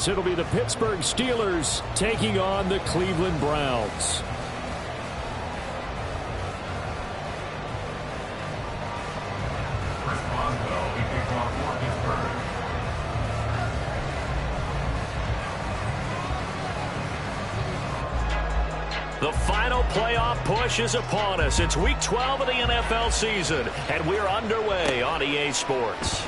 as it'll be the Pittsburgh Steelers taking on the Cleveland Browns. The final playoff push is upon us. It's Week 12 of the NFL season, and we're underway on EA Sports.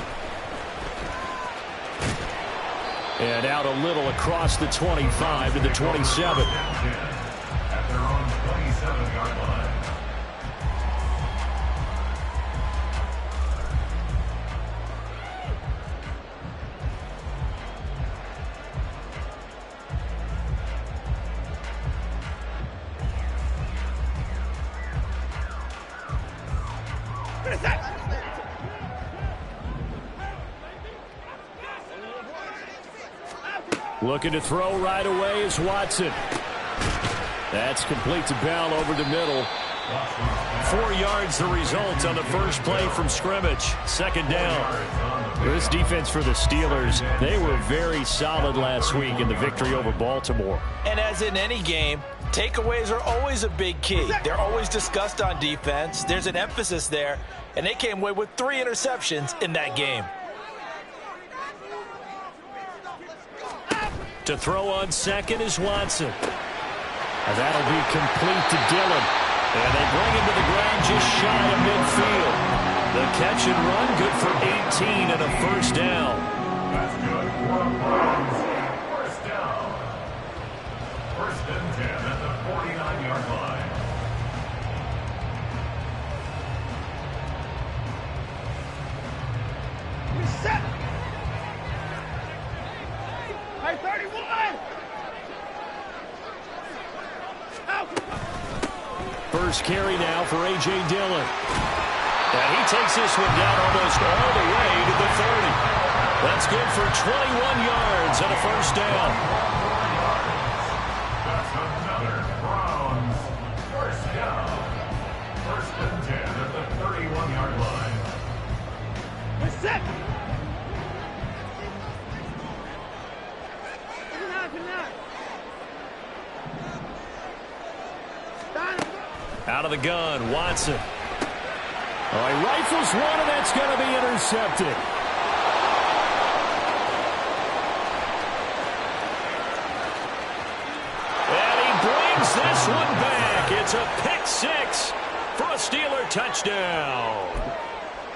And out a little across the 25 to the 27. At their own 27-yard line. Looking to throw right away is Watson. That's complete to Bell over the middle. 4 yards the result on the first play from scrimmage. Second down. This defense for the Steelers, they were very solid last week in the victory over Baltimore. And as in any game, takeaways are always a big key. They're always discussed on defense. There's an emphasis there, and they came away with 3 interceptions in that game. To throw on second is Watson. And that'll be complete to Dillon. And they bring him to the ground just shy of midfield. The catch and run good for 18 and a first down. That's good for the Browns. First down. First and 10 at the 49-yard line. Reset. Hey, 31. First carry now for A.J. Dillon. And he takes this one down almost all the way to the 30. That's good for 21 yards and a first down. That's another Browns first down. First and 10 at the 31-yard line. Reset. Out of the gun, Watson. Oh, he rifles one, and that's going to be intercepted. And he brings this one back. It's a pick six for a Steeler touchdown.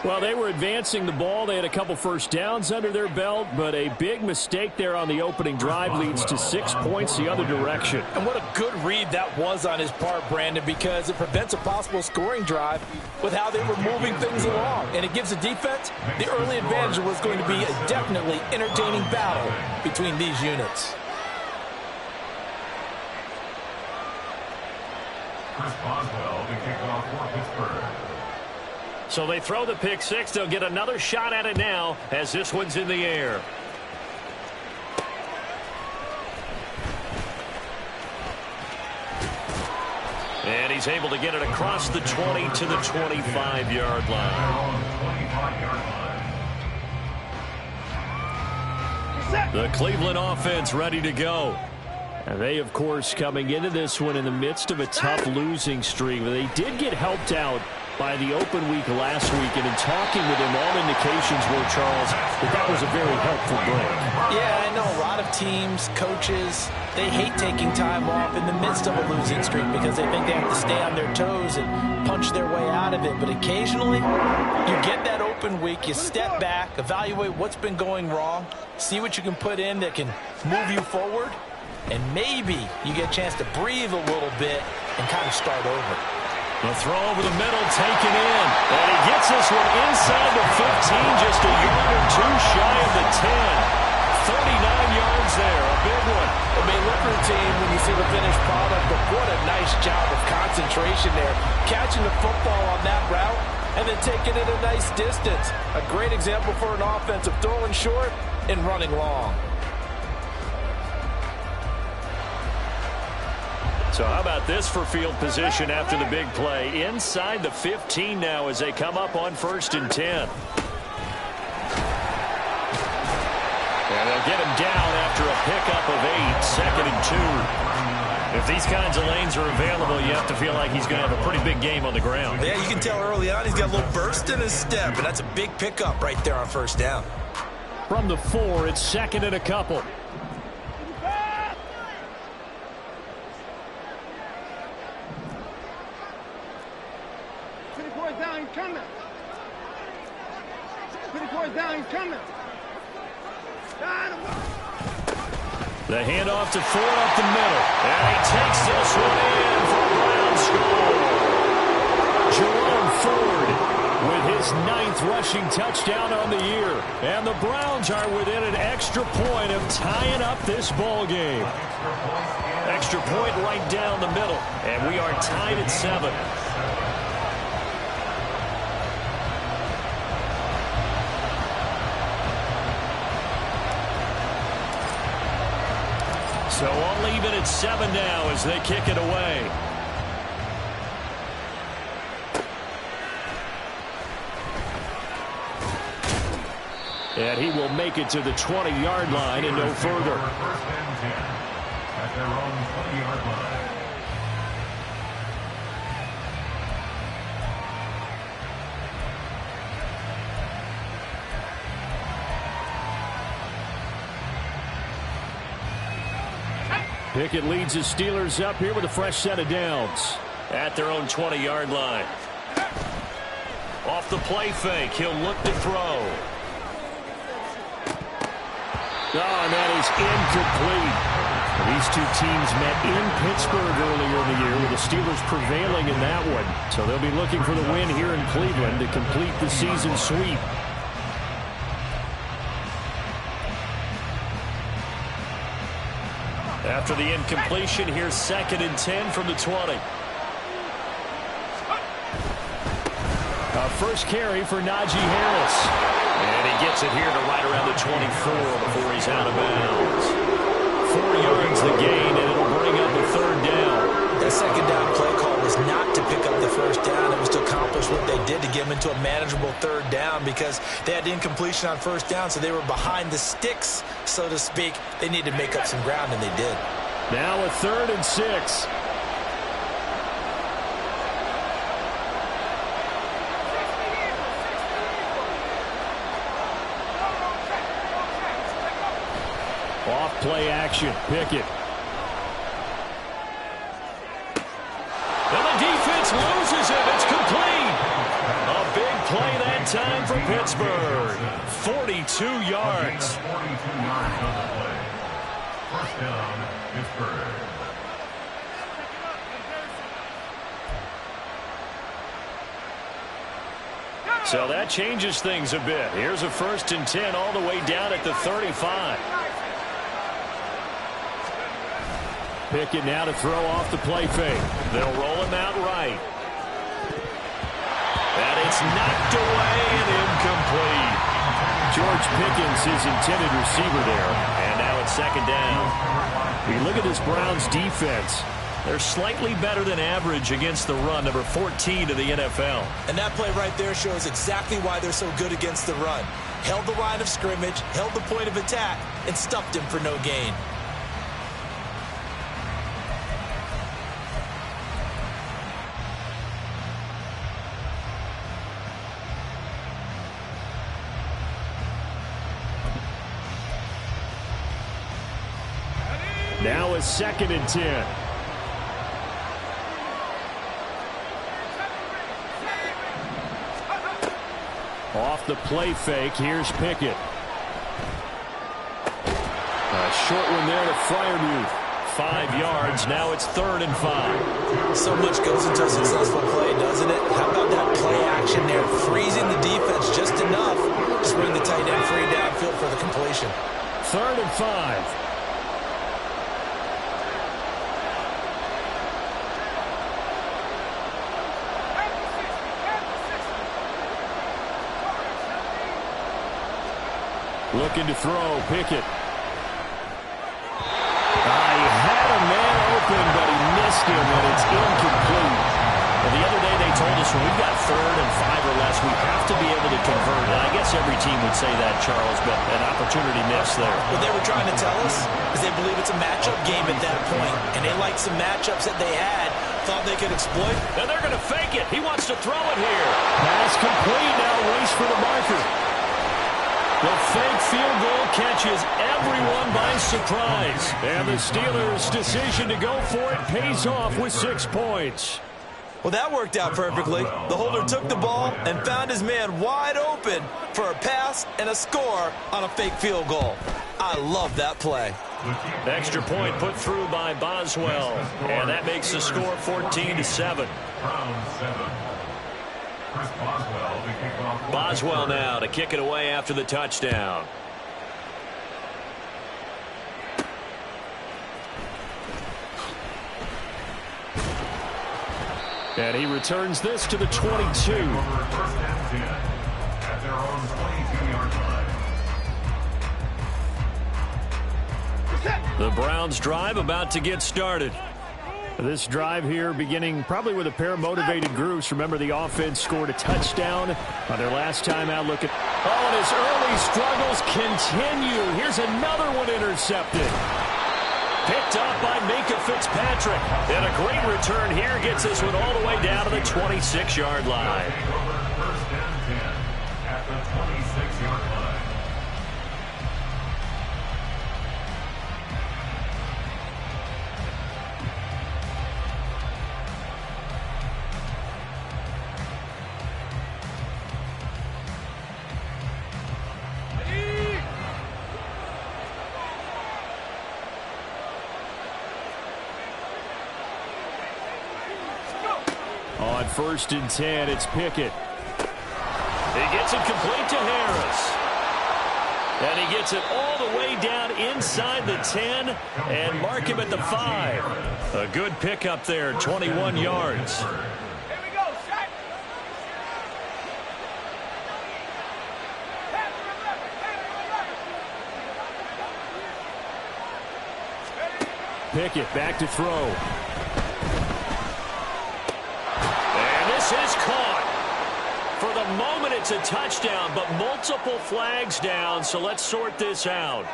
Well, they were advancing the ball. They had a couple first downs under their belt, but a big mistake there on the opening drive leads to 6 points the other direction. And what a good read that was on his part, Brandon, because it prevents a possible scoring drive with how they were moving things along. And it gives the defense the early advantage. Was going to be a definitely entertaining battle between these units. Chris Boswell to kick off for Pittsburgh. So they throw the pick six. They'll get another shot at it now as this one's in the air. And he's able to get it across the 20 to the 25-yard line. The Cleveland offense ready to go. And they, of course, coming into this one in the midst of a tough losing streak. They did get helped out by the open week last week, and in talking with him, all indications were, Charles, that was a very helpful break. Yeah, I know a lot of teams, coaches, they hate taking time off in the midst of a losing streak because they think they have to stay on their toes and punch their way out of it. But occasionally, you get that open week, you step back, evaluate what's been going wrong, see what you can put in that can move you forward, and maybe you get a chance to breathe a little bit and kind of start over. The throw over the middle, taken in. And he gets this one inside the 15, just a yard or two shy of the 10. 39 yards there, a big one. It may look routine when you see the finished product, but what a nice job of concentration there. Catching the football on that route and then taking it a nice distance. A great example for an offense of throwing short and running long. So how about this for field position after the big play? Inside the 15 now as they come up on 1st and 10. And they'll They'll get him down after a pickup of 8, 2nd and 2. If these kinds of lanes are available, you have to feel like he's going to have a pretty big game on the ground. Yeah, you can tell early on he's got a little burst in his step, and that's a big pickup right there on first down. From the 4, it's 2nd and a couple. Down, he's coming. 24's down, he's coming. The handoff to Ford up the middle. And he takes this one in for a Brown score. Jerome Ford with his 9th rushing touchdown on the year. And the Browns are within an extra point of tying up this ball game. Extra point right down the middle. And we are tied at 7. So all even at 7 now as they kick it away. And he will make it to the 20-yard line and no further. First and 10 at their own 20-yard line. Pickett leads his Steelers up here with a fresh set of downs. At their own 20-yard line. Off the play fake, he'll look to throw. Oh, and that is incomplete. These two teams met in Pittsburgh earlier in the year with the Steelers prevailing in that one. So they'll be looking for the win here in Cleveland to complete the season sweep. After the incompletion, here's 2nd and 10 from the 20. First carry for Najee Harris. And he gets it here to right around the 24 before he's out of bounds. 4 yards the gain, and it'll bring up a 3rd down. That 2nd down play call was not to pick up the first down. It was to accomplish what they did to get them into a manageable 3rd down because they had incompletion on first down, so they were behind the sticks, so to speak. They needed to make up some ground, and they did. Now a 3rd and 6. Off play action, Pickett. And the defense loses it. It's complete. A big play that time for Pittsburgh. 42 yards. 42 yards on the play. First down, Pittsburgh. So that changes things a bit. Here's a 1st and 10 all the way down at the 35. Pickett now to throw off the play fake. They'll roll him out right. And it's knocked away and incomplete. George Pickens, his intended receiver there. And now it's 2nd down. We look at this Browns defense. They're slightly better than average against the run, number 14 to the NFL. And that play right there shows exactly why they're so good against the run. Held the line of scrimmage, held the point of attack, and stuffed him for no gain. Now a 2nd and 10. Off the play fake, here's Pickett. A short one there to Freiermuth. 5 yards, now it's 3rd and 5. So much goes into a successful play, doesn't it? How about that play action there? Freezing the defense just enough to bring the tight end free downfield for the completion. 3rd and 5. Looking to throw, Pickett. He had a man open, but he missed him, and it's incomplete. And the other day they he told us when we've got 3rd and 5 or less, we have to be able to convert. And I guess every team would say that, Charles, but an opportunity missed there. What they were trying to tell us is they believe it's a matchup game at that point, and they liked some matchups that they had, thought they could exploit. And they're going to fake it. He wants to throw it here. Pass complete. Now race for the marker. The fake field goal catches everyone by surprise. And the Steelers' decision to go for it pays off with 6 points. Well, that worked out perfectly. The holder took the ball and found his man wide open for a pass and a score on a fake field goal. I love that play. Extra point put through by Boswell. And that makes the score 14-7. Boswell now to kick it away after the touchdown. And he returns this to the 22. First and 10 at their own 22-yard line. The Browns drive about to get started. This drive here beginning probably with a pair of motivated groups. Remember, the offense scored a touchdown on their last time out. Look at, and his early struggles continue. Here's another one intercepted. Picked up by Minka Fitzpatrick. And a great return here gets this one all the way down to the 26-yard line. First and 10 at the 26-yard line. On 1st and 10, it's Pickett. He gets it complete to Harris. And he gets it all the way down inside the 10 and mark him at the 5. A good pickup there, 21 yards. Here we go, shot. Pickett back to throw. Is caught. For the moment, it's a touchdown, but multiple flags down, so let's sort this out.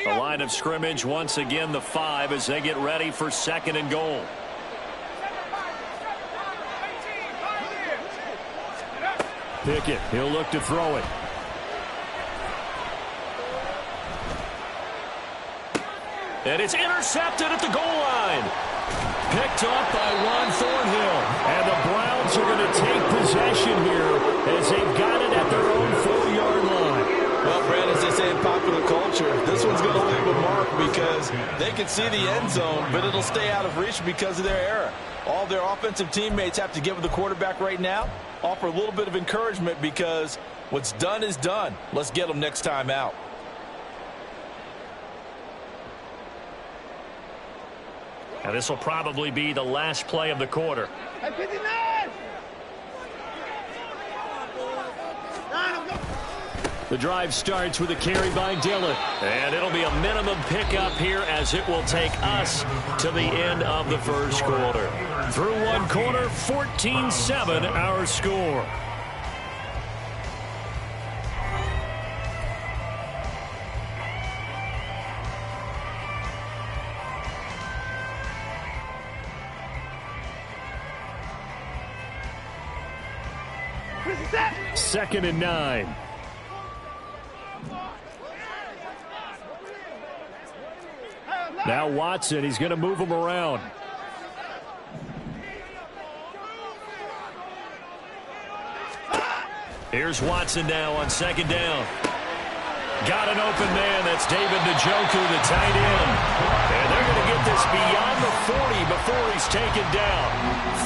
The line of scrimmage, once again, the 5 as they get ready for 2nd and goal. Pickett, he'll look to throw it. And it's intercepted at the goal line. Picked up by Ron Thornhill. And the Browns are going to take possession here as they've got it at their own 4-yard line. Well, Brad, as they say in popular culture, this one's going to leave a mark because they can see the end zone, but it'll stay out of reach because of their error. All their offensive teammates have to give the quarterback right now, offer a little bit of encouragement because what's done is done. Let's get them next time out. And this will probably be the last play of the quarter. Hey, 59! The drive starts with a carry by Dillon. And it'll be a minimum pickup here as it will take us to the end of the first quarter. Through one quarter, 14-7 our score. Second and 9. Now Watson, he's going to move him around. Here's Watson now on 2nd down. Got an open man. That's David Njoku, the tight end. And they're going to get this beyond the 40 before he's taken down.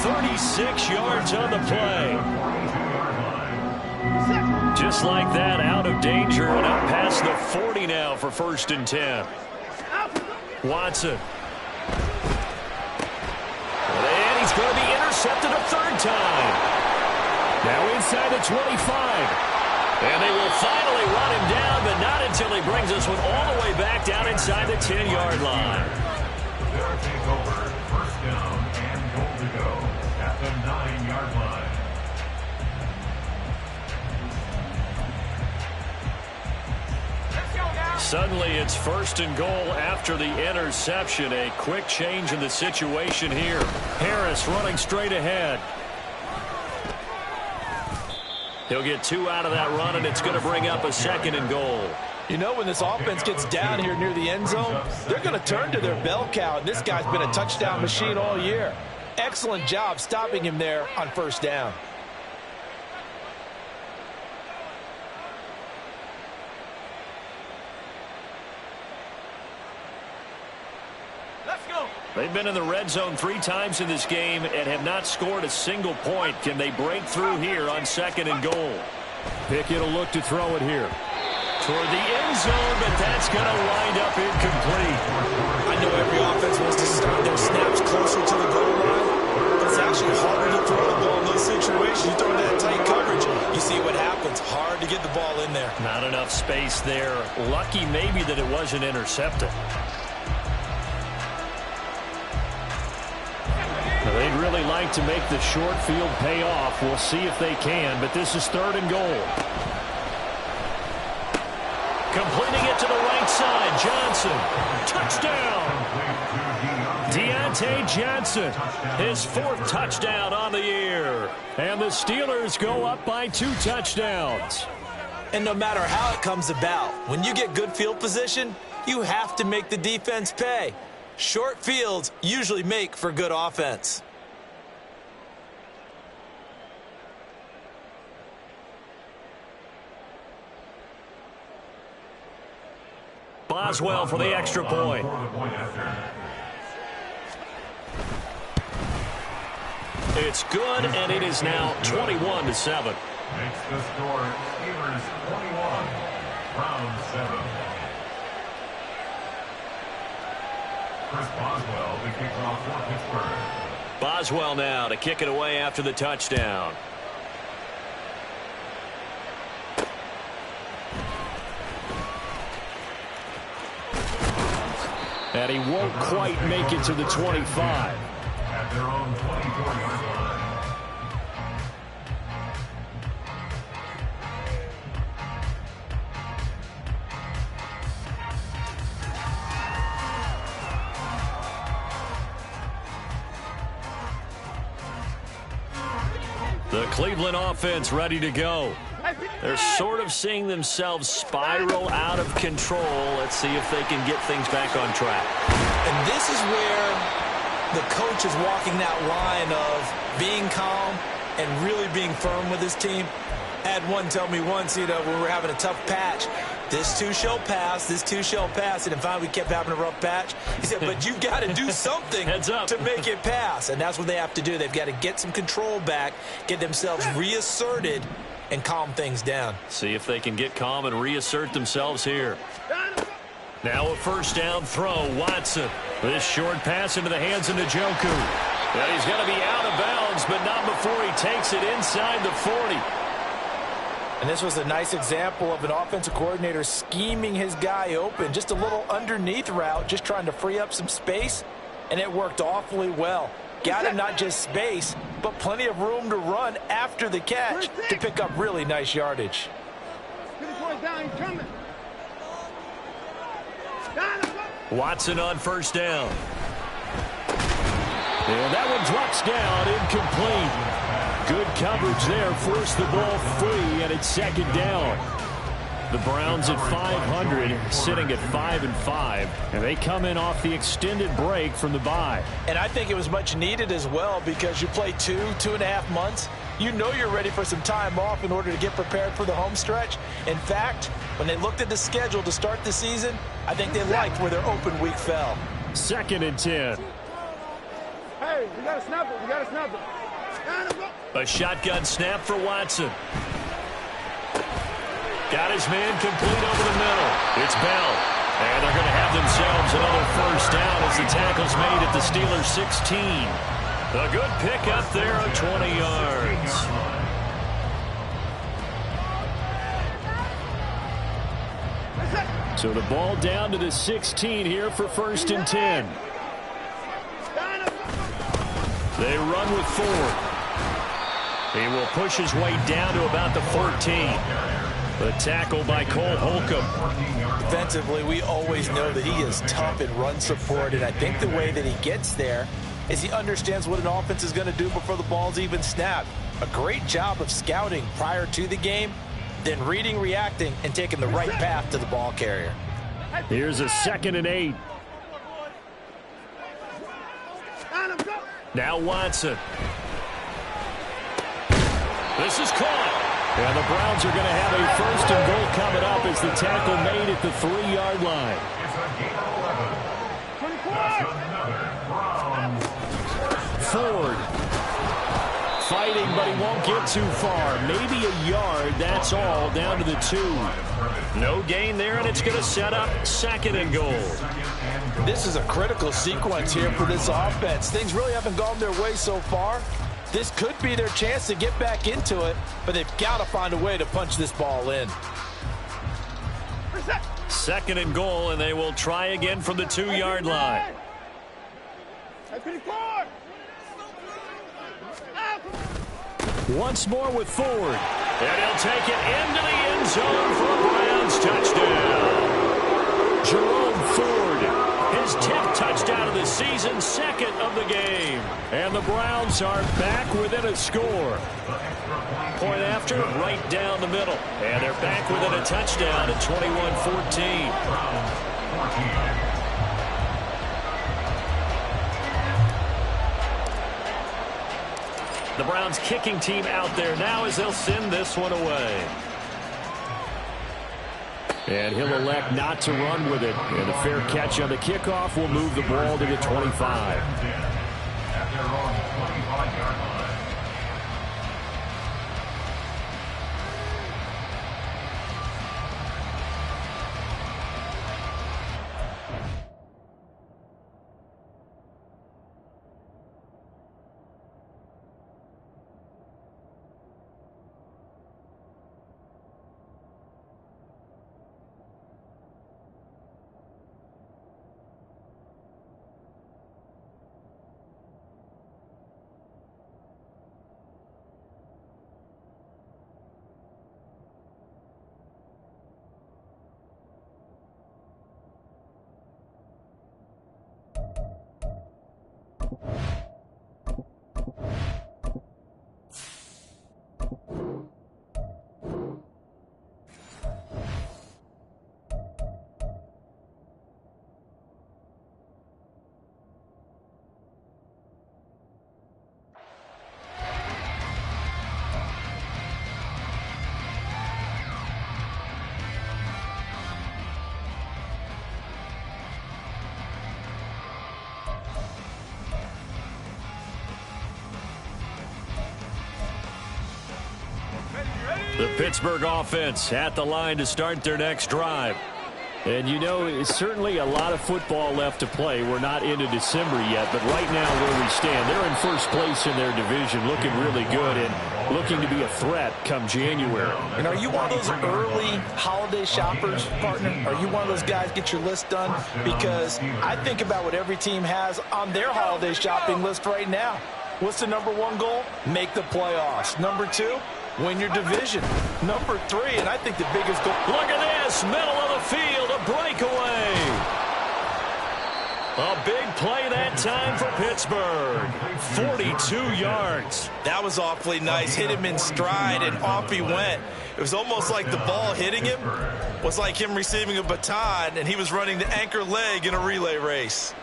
36 yards on the play. Just like that, out of danger and up past the 40 now for 1st and 10. Watson. And he's going to be intercepted a 3rd time. Now inside the 25. And they will finally run him down, but not until he brings this one all the way back down inside the 10-yard line. They'll take over first down and goal to go at the 9-yard line. Suddenly it's first and goal after the interception. A quick change in the situation here. Harris running straight ahead. He'll get 2 out of that run, and it's going to bring up a second and goal. You know, when this offense gets down here near the end zone, they're going to turn to their bell cow, and this guy's been a touchdown machine all year. Excellent job stopping him there on first down. They've been in the red zone 3 times in this game and have not scored a single point. Can they break through here on second and goal? Pickett will look to throw it here. Toward the end zone, but that's going to wind up incomplete. I know every offense wants to start their snaps closer to the goal line, but it's actually harder to throw the ball in those situations. You throw that tight coverage, you see what happens. Hard to get the ball in there. Not enough space there. Lucky maybe that it wasn't intercepted. Now, they'd really like to make the short field pay off. We'll see if they can, but this is third and goal. Completing it to the right side, Johnson. Touchdown! Deontay Johnson, his 4th touchdown on the year. And the Steelers go up by 2 touchdowns. And no matter how it comes about, when you get good field position, you have to make the defense pay. Short fields usually make for good offense. Boswell for the extra point. It's good, and it is now 21-7. Makes the score Steelers 21, Browns 7. Chris Boswell, the kickoff for Pittsburgh. Boswell now to kick it away after the touchdown. And he won't quite make it to the 25. At their own 24-yard line. The Cleveland offense ready to go. They're sort of seeing themselves spiral out of control. Let's see if they can get things back on track. And this is where the coach is walking that line of being calm and really being firm with his team. I had one tell me once, when we were having a tough patch, this too shall pass, this too shall pass. And finally we kept having a rough patch. He said, but you've got to do something to make it pass. And that's what they have to do. They've got to get some control back, get themselves reasserted, and calm things down. See if they can get calm and reassert themselves here. Now a first down throw, Watson. This short pass into the hands of Njoku. And he's going to be out of bounds, but not before he takes it inside the 40. And this was a nice example of an offensive coordinator scheming his guy open. Just a little underneath route, just trying to free up some space, and it worked awfully well. Got him not just space, but plenty of room to run after the catch to pick up really nice yardage. Watson on first down. And that one drops down, incomplete. Good coverage there, forced the ball free, and it's second down. The Browns at 500, sitting at 5-5, and they come in off the extended break from the bye. And I think it was much needed as well, because you play 2.5 months. You know you're ready for some time off in order to get prepared for the home stretch. In fact, when they looked at the schedule to start the season, I think they liked where their open week fell. 2nd and 10. Hey, we got to snap it. We got to snap it. A shotgun snap for Watson. Got his man complete over the middle. It's Bell. And they're going to have themselves another first down as the tackle's made at the Steelers' 16. A good pickup there of 20 yards. So the ball down to the 16 here for 1st and 10. They run with Ford. He will push his way down to about the 14. The tackle by Cole Holcomb. Defensively, we always know that he is tough in run support, and I think the way that he gets there is he understands what an offense is going to do before the ball's even snapped. A great job of scouting prior to the game, then reading, reacting, and taking the right path to the ball carrier. Here's a 2nd and 8. Now Watson. This is caught. And the Browns are going to have a 1st and goal coming up as the tackle made at the 3-yard line. Ford fighting, but he won't get too far. Maybe a yard, that's all, down to the 2. No gain there, and it's going to set up 2nd and goal. This is a critical sequence here for this offense. Things really haven't gone their way so far. This could be their chance to get back into it, but they've got to find a way to punch this ball in. 2nd and goal, and they will try again from the 2-yard line. Once more with Ford. And he'll take it into the end zone for a Browns touchdown. Jerome Ford, his 10th touchdown of the season, 2nd of the game. And the Browns are back within a score. Point after, right down the middle. And they're back within a touchdown at 21-14. The Browns kicking team out there now as they'll send this one away. And he'll elect not to run with it. And a fair catch on the kickoff will move the ball to the 25. The Pittsburgh offense at the line to start their next drive. And you know, it's certainly a lot of football left to play. We're not into December yet, but right now where we stand, they're in first place in their division, looking really good and looking to be a threat come January. And are you one of those early holiday shoppers, partner? Are you one of those guys get your list done? Because I think about what every team has on their holiday shopping list right now. What's the #1 goal? Make the playoffs. #2, win your division. #3, and I think the biggest goal. Look at this, middle of the field, a breakaway. A big play that time for Pittsburgh. 42 yards. That was awfully nice. Hit him in stride, and off he went. It was almost like the ball hitting him was like him receiving a baton, and he was running the anchor leg in a relay race.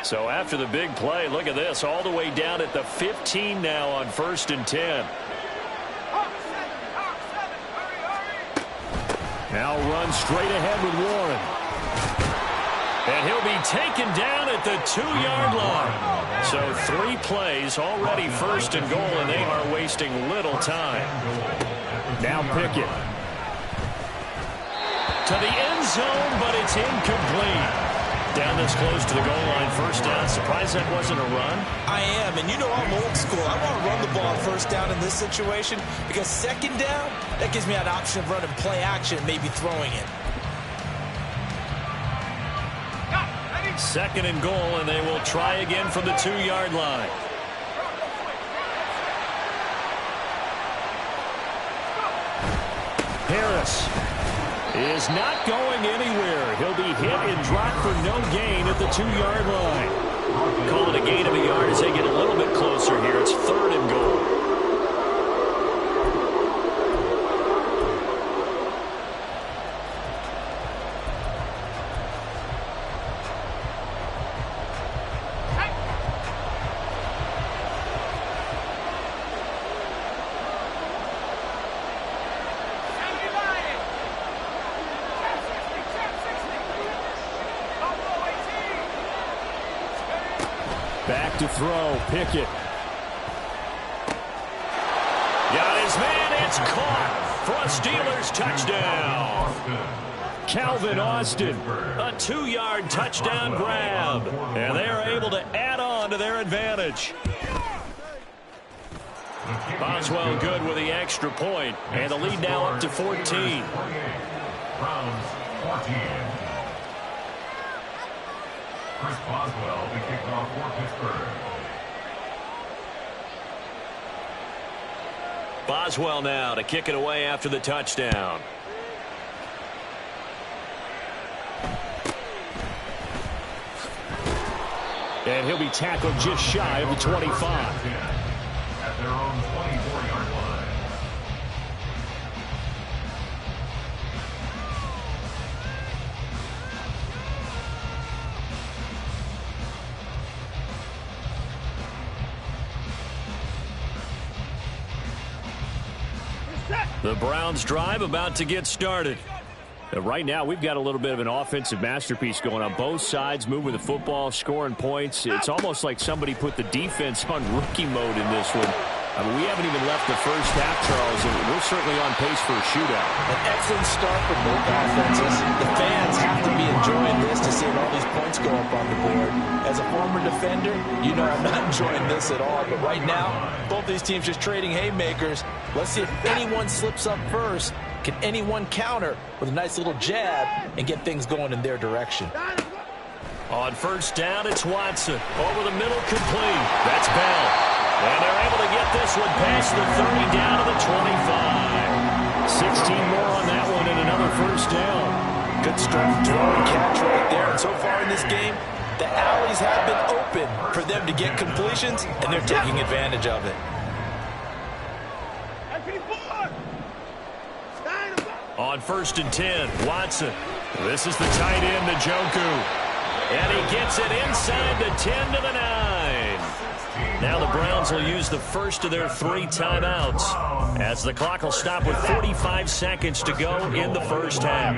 So after the big play, look at this, all the way down at the 15 now on 1st and 10. Now run straight ahead with Warren. And he'll be taken down at the 2-yard line. So 3 plays, already 1st and goal, and they are wasting little time. Now Pickett. To the end zone, but it's incomplete. Down this close to the goal line, first down. Surprised that wasn't a run? I am, and you know I'm old school. I want to run the ball first down in this situation because second down, that gives me an option of running play action and maybe throwing it. Second and goal, and they will try again from the 2-yard line. Harris is not going anywhere. He'll be hit and dropped for no gain at the 2-yard line. Call it a gain of a yard as they get a little bit closer here. It's third and goal. Back to throw, Pickett. Got his man, it's caught for a Steelers touchdown. Calvin Austin, a 2-yard touchdown grab. And they are able to add on to their advantage. Boswell good with the extra point, and the lead now up to 14. Browns 14. Chris Boswell, the kickoff for Pittsburgh. Boswell now to kick it away after the touchdown. And he'll be tackled just shy of the 25. At their own 24-yard line. The Browns drive about to get started. Right now, we've got a little bit of an offensive masterpiece going on. Both sides moving the football, scoring points. It's almost like somebody put the defense on rookie mode in this one. I mean, we haven't even left the first half, Charles, and we're certainly on pace for a shootout. An excellent start for both offenses. The fans have to be enjoying this to see all these points go up on the board. As a former defender, you know I'm not enjoying this at all. But right now, both these teams just trading haymakers. Let's see if anyone slips up first. Can anyone counter with a nice little jab and get things going in their direction? On first down, it's Watson. Over the middle, complete. That's Bell. And they're able to get this one past the 30 down to the 25. 16 more on that one and another first down. Good strong throw and catch right there. And so far in this game, the alleys have been open for them to get completions, and they're taking advantage of it. On first and 10, Watson. This is the tight end, Njoku. And he gets it inside the 10 to the 9. Now the Browns will use the first of their 3 timeouts as the clock will stop with 45 seconds to go in the first half.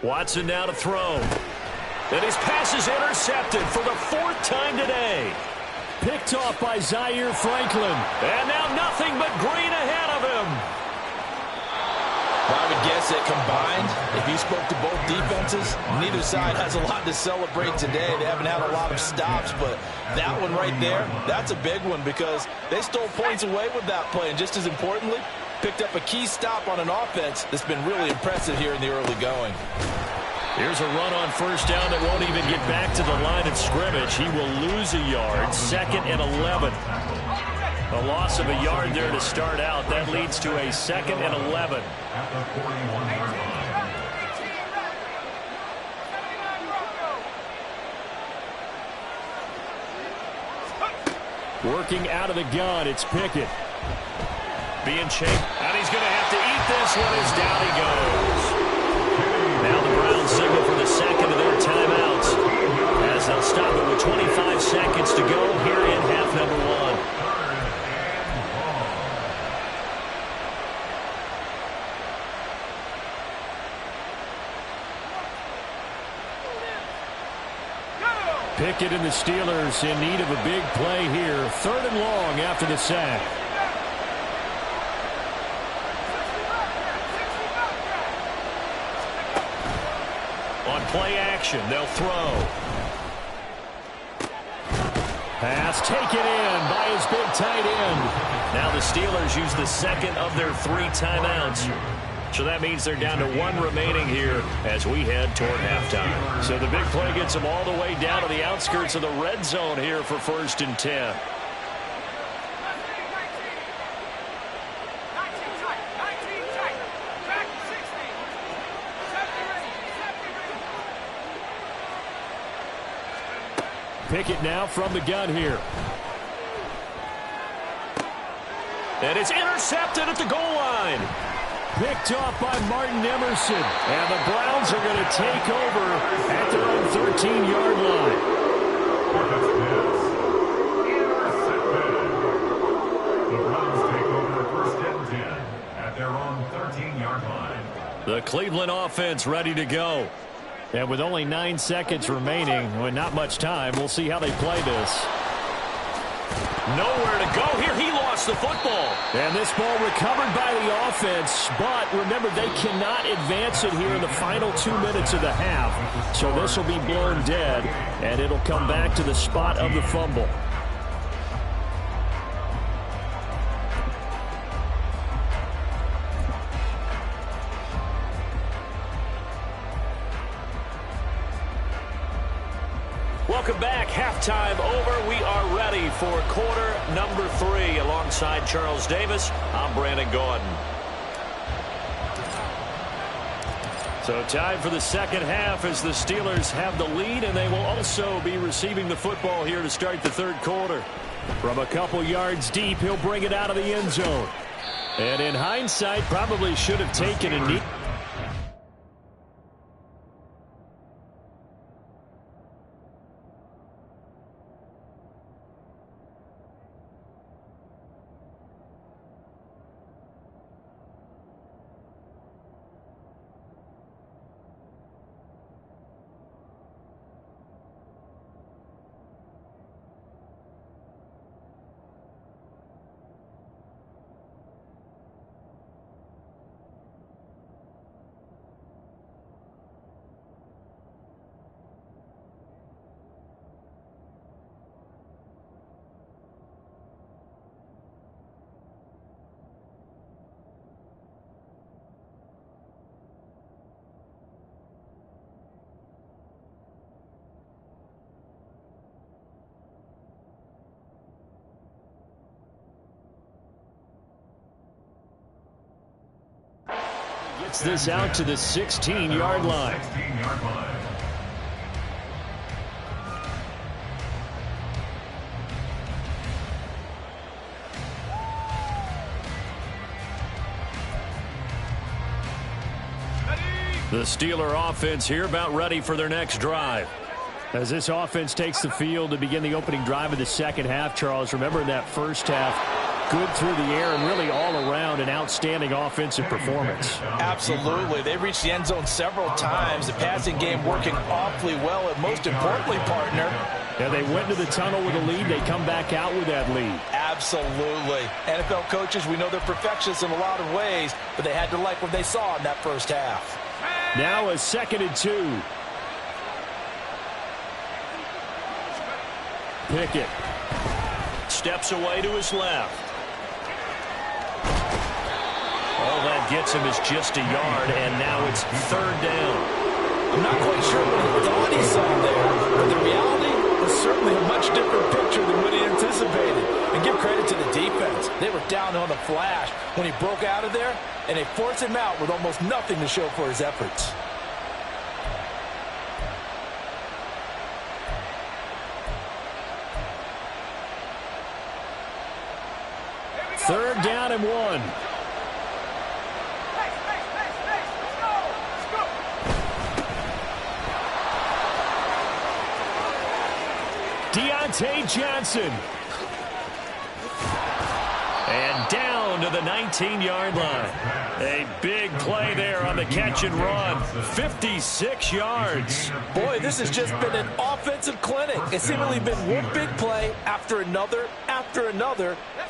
Watson now to throw. And his pass is intercepted for the 4th time today. Picked off by Zaire Franklin. And now nothing but green ahead of him. Well, I would guess that combined, if you spoke to both defenses, neither side has a lot to celebrate today. They haven't had a lot of stops, but that one right there, that's a big one because they stole points away with that play. And just as importantly, picked up a key stop on an offense that's been really impressive here in the early going. Here's a run on first down that won't even get back to the line of scrimmage. He will lose a yard. 2nd and 11. A loss of a yard there to start out. That leads to a 2nd and 11. At the 41-yard line. Working out of the gun, it's Pickett. Being chased, and he's going to have to eat this one as down he goes. Now the Browns signal for the second of their timeouts as they'll stop it with 25 seconds to go here in half number 1. Pickett and the Steelers in need of a big play here. 3rd and long after the sack. Play action. They'll throw. Pass taken in by his big tight end. Now the Steelers use the second of their 3 timeouts. So that means they're down to 1 remaining here as we head toward halftime. So the big play gets them all the way down to the outskirts of the red zone here for 1st and 10. Pickett now from the gun here. And it's intercepted at the goal line. Picked off by Martin Emerson. And the Browns are going to take over at their own 13-yard line. The Browns take over 1st and 10 at their own 13-yard line. The Cleveland offense ready to go. And with only 9 seconds remaining, with not much time, we'll see how they play this. Nowhere to go here. He lost the football. And this ball recovered by the offense. But remember, they cannot advance it here in the final 2 minutes of the half. So this will be blown dead, and it'll come back to the spot of the fumble. Welcome back. Halftime over. We are ready for quarter number 3. Alongside Charles Davis, I'm Brandon Gordon. So time for the second half as the Steelers have the lead, and they will also be receiving the football here to start the 3rd quarter. From a couple yards deep, he'll bring it out of the end zone. And in hindsight, probably should have taken a knee. Gets this out to the 16-yard line. 16-yard line. The Steeler offense here about ready for their next drive. As this offense takes the field to begin the opening drive of the second half, Charles, remember in that first half, good through the air and really all around an outstanding offensive performance. Absolutely. They reached the end zone several times. The passing game working awfully well, and most importantly, partner. Yeah, they went to the tunnel with a lead. They come back out with that lead. Absolutely. NFL coaches, we know they're perfectionists in a lot of ways, but they had to like what they saw in that first half. Now a 2nd and 2. Pickett Steps away to his left. All that gets him is just a yard, and now it's 3rd down. I'm not quite sure what he thought he saw there, but the reality was certainly a much different picture than what he anticipated. And give credit to the defense. They were down on the flash when he broke out of there, and they forced him out with almost nothing to show for his efforts. Third down and 1. Deontay Johnson. And down to the 19-yard line. A big play there on the catch and run. 56 yards. Boy, this has just been an offensive clinic. It's seemingly been one big play after another,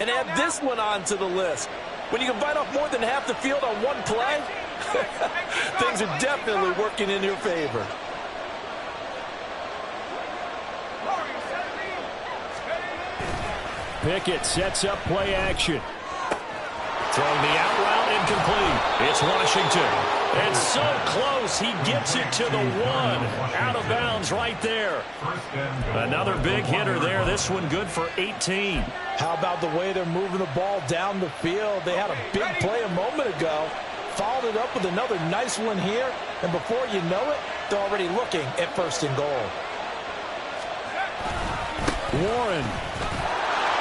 and add this one onto the list. When you can bite off more than half the field on one play, things are definitely working in your favor. Pickett sets up play action. Throwing the out route, incomplete. It's Washington. It's so close, he gets it to the 1. Out of bounds right there. Another big hitter there. This one good for 18. How about the way they're moving the ball down the field? They had a big play a moment ago. Followed it up with another nice one here. And before you know it, they're already looking at 1st and goal. Warren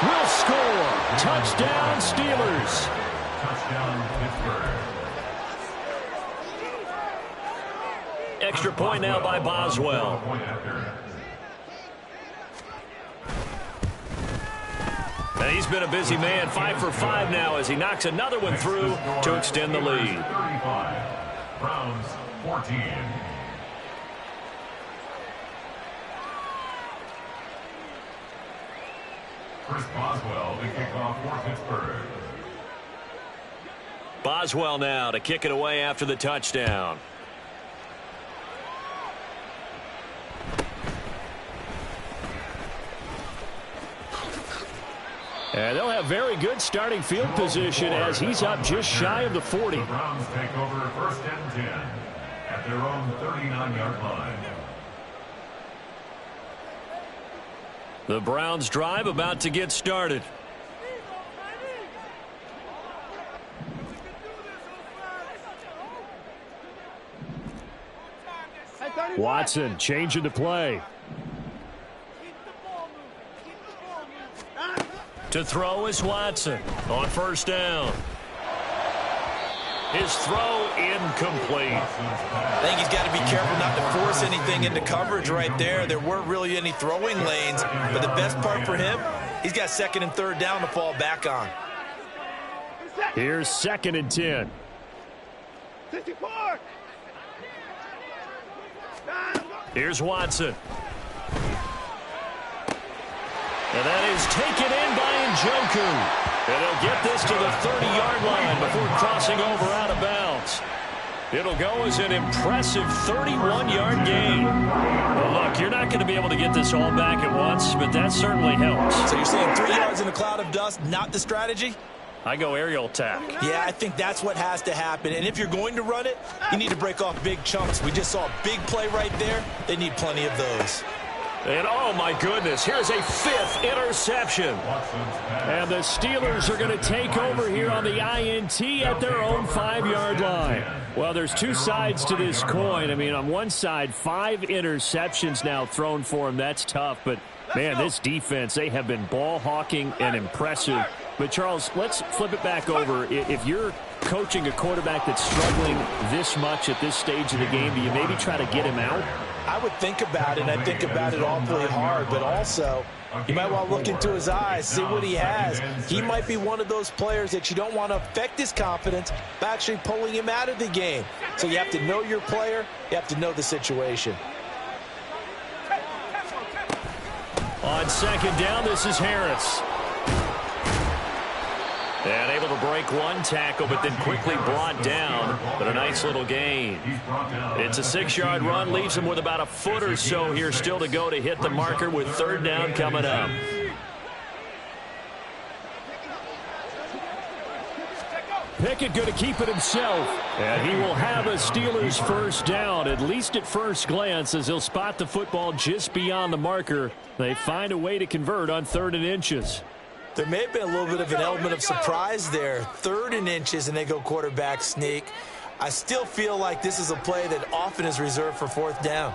will score. Touchdown, Steelers. Touchdown, Pittsburgh. Extra point now by Boswell. And he's been a busy man, 5 for 5 now as he knocks another one through to extend the lead. 35. Browns 14. Chris Boswell, the kickoff for Pittsburgh. Boswell now to kick it away after the touchdown. And they'll have very good starting field position as he's up just shy of the 40. The Browns take over 1st and 10 at their own 39-yard line. The Browns drive about to get started. Watson changing the play. To throw is Watson on 1st down. His throw incomplete. I think he's got to be careful not to force anything into coverage right there. There weren't really any throwing lanes, but the best part for him, he's got 2nd and 3rd down to fall back on. Here's 2nd and 10. 64. Here's Watson. And that is taken in by Njoku. And he'll get this to the 30-yard line before crossing over out of bounds. It'll go as an impressive 31-yard gain. Well, look, you're not going to be able to get this all back at once, but that certainly helps. So you're saying 3 yards in a cloud of dust, not the strategy? I go aerial attack. Yeah, I think that's what has to happen. And if you're going to run it, you need to break off big chunks. We just saw a big play right there. They need plenty of those. And, oh, my goodness, here's a 5th interception. And the Steelers are going to take over here on the INT at their own 5-yard line. Well, there's 2 sides to this coin. I mean, on one side, 5 interceptions now thrown for him. That's tough. But, man, this defense, they have been ball hawking and impressive. But, Charles, let's flip it back over. If you're coaching a quarterback that's struggling this much at this stage of the game, do you maybe try to get him out? I would think about it, and I think about it awfully hard, but also you might want to look into his eyes, see what he has. He might be one of those players that you don't want to affect his confidence by actually pulling him out of the game. So you have to know your player, you have to know the situation. On 2nd down, this is Harris. And able to break one tackle, but then quickly brought down. But a nice little gain. It's a 6-yard run, leaves him with about a foot or so here still to go to hit the marker with 3rd down coming up. Pickett going to keep it himself. And he will have a Steelers 1st down, at least at first glance, as he'll spot the football just beyond the marker. They find a way to convert on 3rd and inches. There may have been a little bit of an element of surprise there. 3rd and inches, and they go quarterback sneak. I still feel like this is a play that often is reserved for 4th down.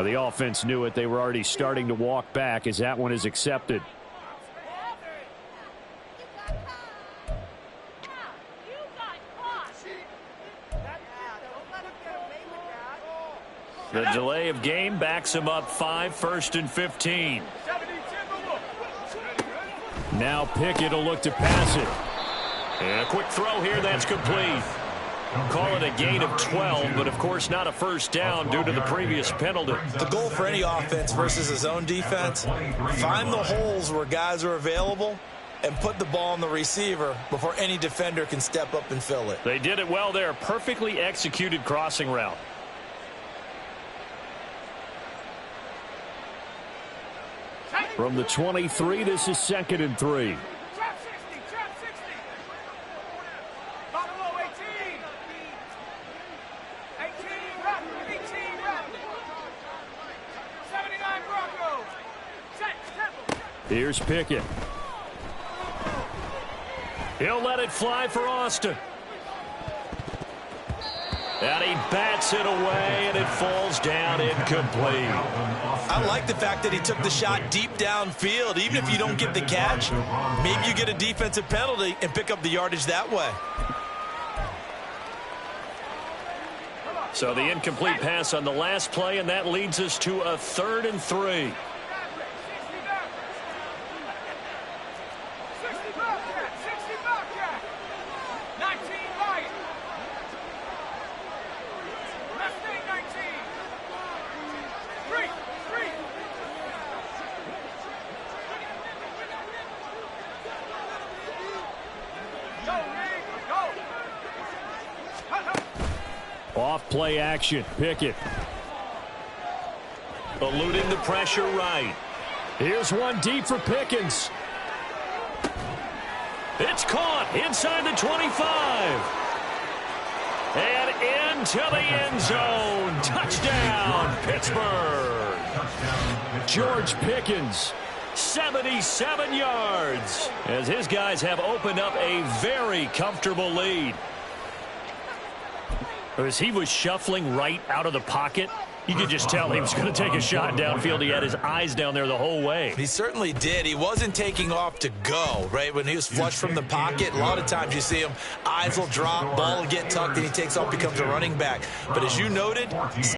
The offense knew it. They were already starting to walk back as that one is accepted. The delay of game backs him up 5, 1st and 15. Now Pickett will look to pass it. And a quick throw here, that's complete. Call it a gain of 12, but of course not a first down due to the previous penalty. The goal for any offense versus a zone defense, find the holes where guys are available and put the ball on the receiver before any defender can step up and fill it. They did it well there. Perfectly executed crossing route. From the 23, this is 2nd and 3. Trap 60, trap 60. Buffalo 18. 18, rep, 18, rep. 79 Broncos. Set, tempo. Here's Pickett. He'll let it fly for Austin. And he bats it away, and it falls down incomplete. I like the fact that he took the shot deep downfield. Even if you don't get the catch, maybe you get a defensive penalty and pick up the yardage that way. So the incomplete pass on the last play, and that leads us to a 3rd and 3. 60 Bobcat, 60 Bobcat. 19 Lion. Mustang 19. 3, 3. Go, Reed, go. Off play action. Pickett. Eluding the pressure right. Here's one deep for Pickens. It's caught inside the 25. And into the end zone. Touchdown, Pittsburgh. George Pickens, 77 yards, as his guys have opened up a very comfortable lead. As he was shuffling right out of the pocket, you could just tell he was going to take a shot downfield. He had his eyes down there the whole way. He certainly did. He wasn't taking off to go, right? When he was flush from the pocket, a lot of times you see him, eyes will drop, ball will get tucked, and he takes off, becomes a running back. But as you noted,